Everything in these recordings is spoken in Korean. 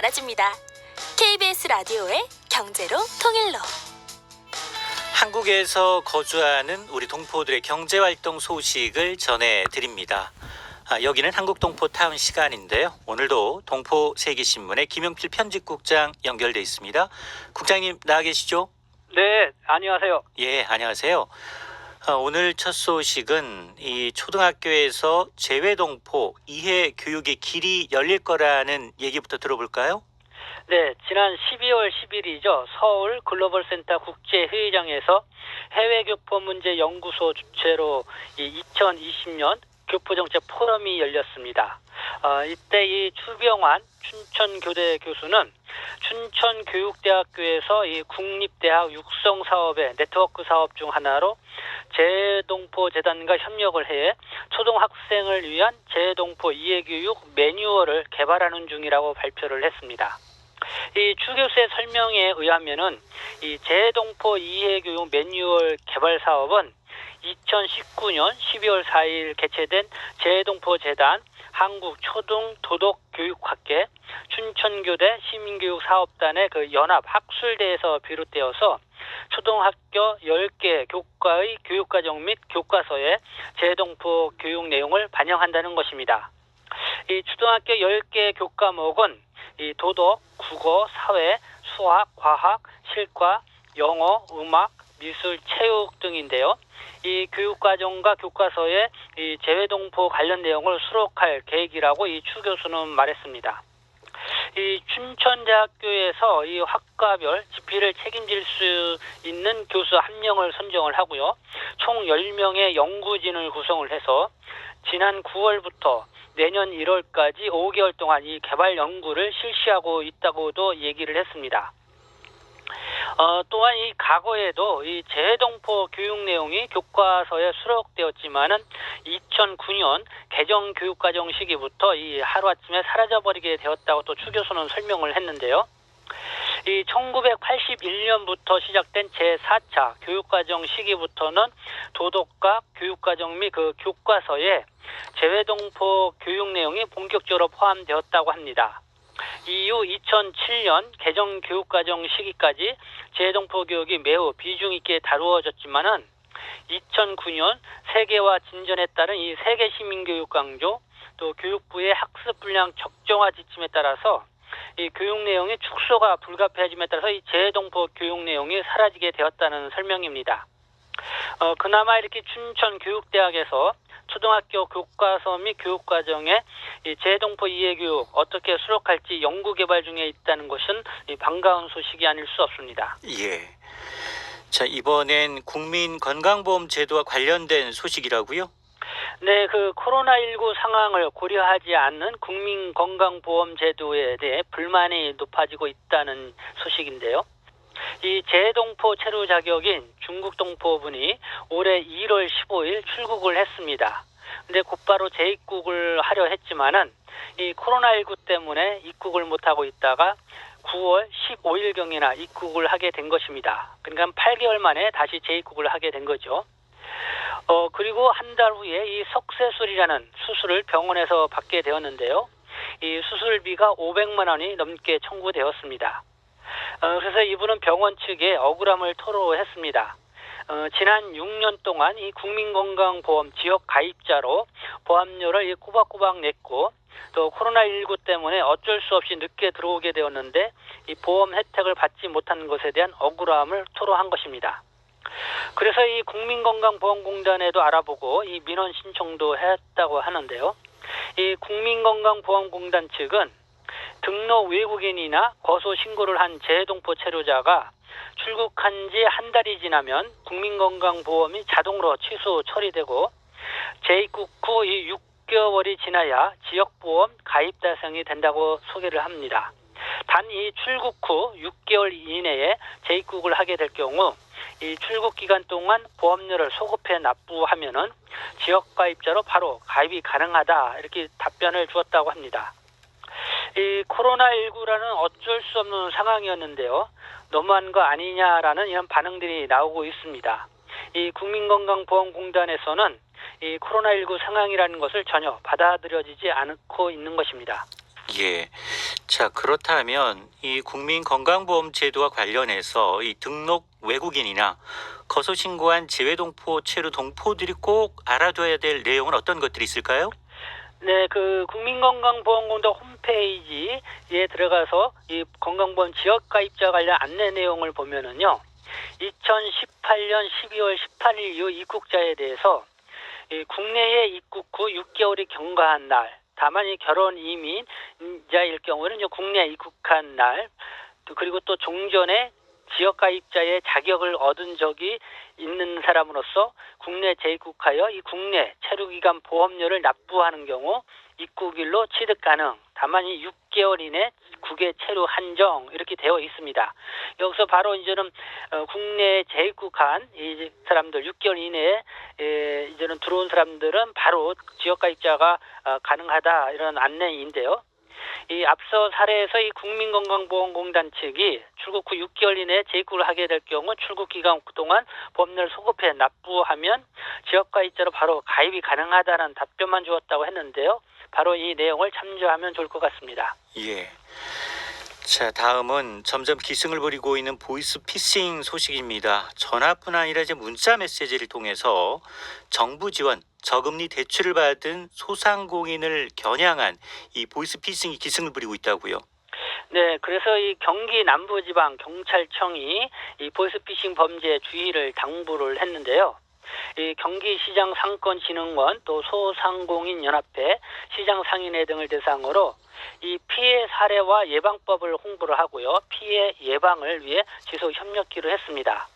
알아줍니다. KBS 라디오의 경제로 통일로. 한국에서 거주하는 우리 동포들의 경제활동 소식을 전해드립니다. 여기는 한국동포타운 시간인데요. 오늘도 동포세계신문의 김용필 편집국장 연결돼 있습니다. 국장님 나와 계시죠? 네, 안녕하세요. 예, 안녕하세요. 오늘 첫 소식은 이 초등학교에서 재외동포 이해 교육의 길이 열릴 거라는 얘기부터 들어볼까요? 네, 지난 12월 10일이죠. 서울 글로벌센터 국제회의장에서 해외교포 문제 연구소 주최로 이 2020년 교포정책 포럼이 열렸습니다. 이때 이 추병환 춘천교대 교수는 춘천교육대학교에서 이 국립대학 육성 사업의 네트워크 사업 중 하나로 재외동포재단과 협력을 해 초등학생을 위한 재외동포 이해교육 매뉴얼을 개발하는 중이라고 발표를 했습니다. 이 추 교수의 설명에 의하면은 이 재외동포 이해교육 매뉴얼 개발 사업은 2019년 12월 4일 개최된 재외동포재단 한국초등도덕교육학회 춘천교대 시민교육사업단의 그 연합학술대에서 비롯되어서 초등학교 10개 교과의 교육과정 및 교과서에 재외동포 교육 내용을 반영한다는 것입니다. 이 초등학교 10개 교과목은 이 도덕, 국어, 사회, 수학, 과학, 실과, 영어, 음악, 미술, 체육 등인데요. 이 교육과정과 교과서에 이 재외동포 관련 내용을 수록할 계획이라고 이 추 교수는 말했습니다. 이 춘천대학교에서 이 학과별 집필을 책임질 수 있는 교수 1명을 선정을 하고요. 총 10명의 연구진을 구성을 해서 지난 9월부터 내년 1월까지 5개월 동안 이 개발 연구를 실시하고 있다고도 얘기를 했습니다. 또한 이 과거에도 이 재외동포 교육 내용이 교과서에 수록되었지만은 2009년 개정 교육과정 시기부터 이 하루아침에 사라져버리게 되었다고 또 추 교수는 설명을 했는데요. 이 1981년부터 시작된 제4차 교육과정 시기부터는 도덕과 교육과정 및 그 교과서에 재외동포 교육 내용이 본격적으로 포함되었다고 합니다. 이후 2007년 개정 교육과정 시기까지 재외동포 교육이 매우 비중 있게 다루어졌지만은 2009년 세계화 진전에 따른 이 세계 시민교육 강조, 또 교육부의 학습 분량 적정화 지침에 따라서 이 교육 내용의 축소가 불가피해짐에 따라서 이 재외동포 교육 내용이 사라지게 되었다는 설명입니다. 그나마 이렇게 춘천교육대학에서 초등학교 교과서 및 교육과정에 이 재외동포 이해교육 어떻게 수록할지 연구 개발 중에 있다는 것은 반가운 소식이 아닐 수 없습니다. 예. 자, 이번엔 국민건강보험 제도와 관련된 소식이라고요? 네, 그 코로나19 상황을 고려하지 않는 국민건강보험 제도에 대해 불만이 높아지고 있다는 소식인데요. 이 재외동포 체류 자격인 중국 동포분이 올해 1월 15일 출국을 했습니다. 근데 곧바로 재입국을 하려 했지만은 이 코로나19 때문에 입국을 못하고 있다가 9월 15일경이나 입국을 하게 된 것입니다. 그러니까 8개월 만에 다시 재입국을 하게 된 거죠. 그리고 한 달 후에 이 석쇠술이라는 수술을 병원에서 받게 되었는데요. 이 수술비가 500만 원이 넘게 청구되었습니다. 그래서 이분은 병원 측에 억울함을 토로했습니다. 지난 6년 동안 이 국민건강보험 지역 가입자로 보험료를 꼬박꼬박 냈고 또 코로나19 때문에 어쩔 수 없이 늦게 들어오게 되었는데 이 보험 혜택을 받지 못한 것에 대한 억울함을 토로한 것입니다. 그래서 이 국민건강보험공단에도 알아보고 이 민원 신청도 했다고 하는데요. 이 국민건강보험공단 측은 등록 외국인이나 거소 신고를 한 재외동포 체류자가 출국한 지 한 달이 지나면 국민건강보험이 자동으로 취소 처리되고 재입국 후 이 6개월이 지나야 지역보험 가입 대상이 된다고 소개를 합니다. 단 이 출국 후 6개월 이내에 재입국을 하게 될 경우 이 출국 기간 동안 보험료를 소급해 납부하면은 지역 가입자로 바로 가입이 가능하다 이렇게 답변을 주었다고 합니다. 이 코로나19라는 어쩔 수 없는 상황이었는데요. 너무한 거 아니냐라는 이런 반응들이 나오고 있습니다. 이 국민건강보험공단에서는 이 코로나19 상황이라는 것을 전혀 받아들여지지 않고 있는 것입니다. 예. 자, 그렇다면 이 국민건강보험 제도와 관련해서 이 등록 외국인이나 거소 신고한 재외동포 체류 동포들이 꼭 알아둬야 될 내용은 어떤 것들이 있을까요? 네, 그 국민건강보험공단 홈페이지에 들어가서 이 건강보험 지역가입자 관련 안내 내용을 보면은요, 2018년 12월 18일 이후 입국자에 대해서 이 국내에 입국 후 6개월이 경과한 날, 다만 이 결혼 이민자일 경우는 국내에 입국한 날, 그리고 또 종전에 지역가입자의 자격을 얻은 적이 있는 사람으로서 국내 재입국하여 이 국내 체류기간 보험료를 납부하는 경우 입국일로 취득 가능. 다만 이 6개월 이내 국외 체류 한정 이렇게 되어 있습니다. 여기서 바로 이제는 국내에 재입국한 이 사람들 6개월 이내에 이제는 들어온 사람들은 바로 지역가입자가 가능하다 이런 안내인데요. 이 앞서 사례에서 이 국민건강보험공단 측이 출국 후 6개월 이내에 재입국을 하게 될 경우 출국 기간 동안 보험료를 소급해 납부하면 지역가입자로 바로 가입이 가능하다는 답변만 주었다고 했는데요. 바로 이 내용을 참조하면 좋을 것 같습니다. 예. 자, 다음은 점점 기승을 부리고 있는 보이스피싱 소식입니다. 전화뿐 아니라 이제 문자 메시지를 통해서 정부 지원, 저금리 대출을 받은 소상공인을 겨냥한 이 보이스피싱이 기승을 부리고 있다고요. 네, 그래서 이 경기 남부지방 경찰청이 이 보이스피싱 범죄 주의를 당부를 했는데요. 이 경기시장 상권진흥원 또 소상공인연합회, 시장상인회 등을 대상으로 이 피해 사례와 예방법을 홍보를 하고요. 피해 예방을 위해 지속 협력기로 했습니다.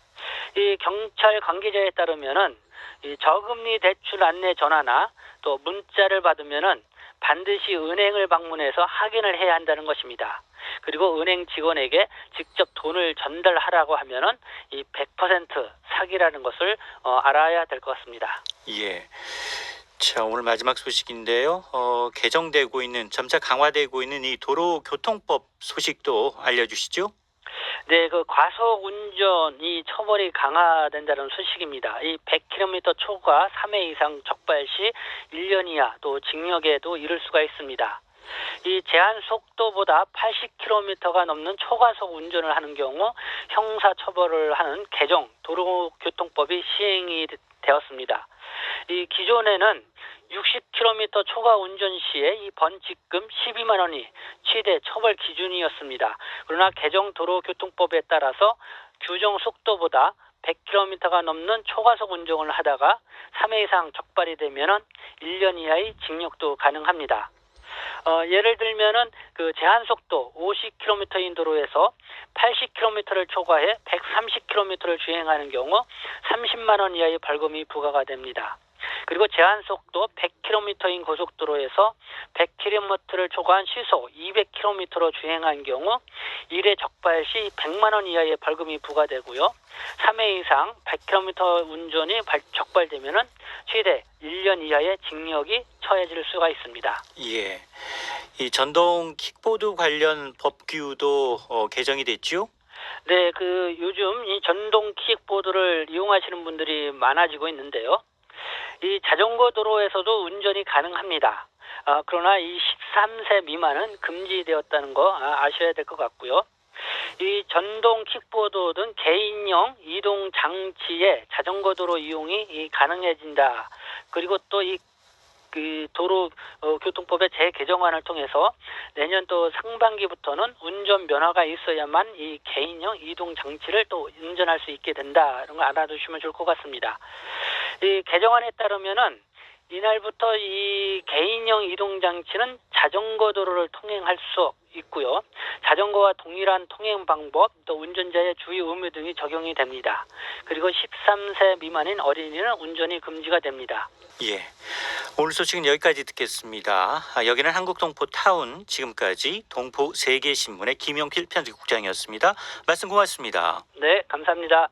이 경찰 관계자에 따르면은 이 저금리 대출 안내 전화나 또 문자를 받으면은 반드시 은행을 방문해서 확인을 해야 한다는 것입니다. 그리고 은행 직원에게 직접 돈을 전달하라고 하면은 이 100% 사기라는 것을 알아야 될 것 같습니다. 예. 자, 오늘 마지막 소식인데요. 개정되고 있는, 점차 강화되고 있는 이 도로교통법 소식도 알려주시죠. 네, 그 과속 운전이 처벌이 강화된다는 소식입니다. 이 100km 초과 3회 이상 적발 시 1년 이하 또 징역에도 이를 수가 있습니다. 이 제한 속도보다 80km가 넘는 초과속 운전을 하는 경우 형사 처벌을 하는 개정 도로교통법이 시행이 되었습니다. 이 기존에는 60km 초과 운전 시에 이 벌칙금 12만 원이 최대 처벌 기준이었습니다. 그러나 개정 도로교통법에 따라서 규정 속도보다 100km가 넘는 초과속 운전을 하다가 3회 이상 적발이 되면은 1년 이하의 징역도 가능합니다. 예를 들면은 그 제한 속도 50km인 도로에서 80km를 초과해 130km를 주행하는 경우 30만 원 이하의 벌금이 부과가 됩니다. 그리고 제한 속도 100km인 고속도로에서 100km를 초과한 시속 200km로 주행한 경우 1회 적발 시 100만 원 이하의 벌금이 부과되고요. 3회 이상 100km 운전이 적발되면은 최대 1년 이하의 징역이 처해질 수가 있습니다. 예. 이 전동 킥보드 관련 법규도 개정이 됐죠? 네, 그 요즘 이 전동 킥보드를 이용하시는 분들이 많아지고 있는데요. 이 자전거 도로에서도 운전이 가능합니다. 그러나 이 13세 미만은 금지되었다는 거 아셔야 될 것 같고요. 이 전동 킥보드 등 개인용 이동 장치의 자전거 도로 이용이 가능해진다. 그리고 또 이 그 도로교통법의 재개정안을 통해서 내년 또 상반기부터는 운전 면허가 있어야만 이 개인용 이동 장치를 또 운전할 수 있게 된다. 이런 거 알아두시면 좋을 것 같습니다. 이 개정안에 따르면은 이날부터 이 개인용 이동 장치는 자전거 도로를 통행할 수 있고요. 자전거와 동일한 통행 방법, 또 운전자의 주의 의무 등이 적용이 됩니다. 그리고 13세 미만인 어린이는 운전이 금지가 됩니다. 예. 오늘 소식은 여기까지 듣겠습니다. 여기는 한국동포타운, 지금까지 동포세계신문의 김용필 편집국장이었습니다. 말씀 고맙습니다. 네, 감사합니다.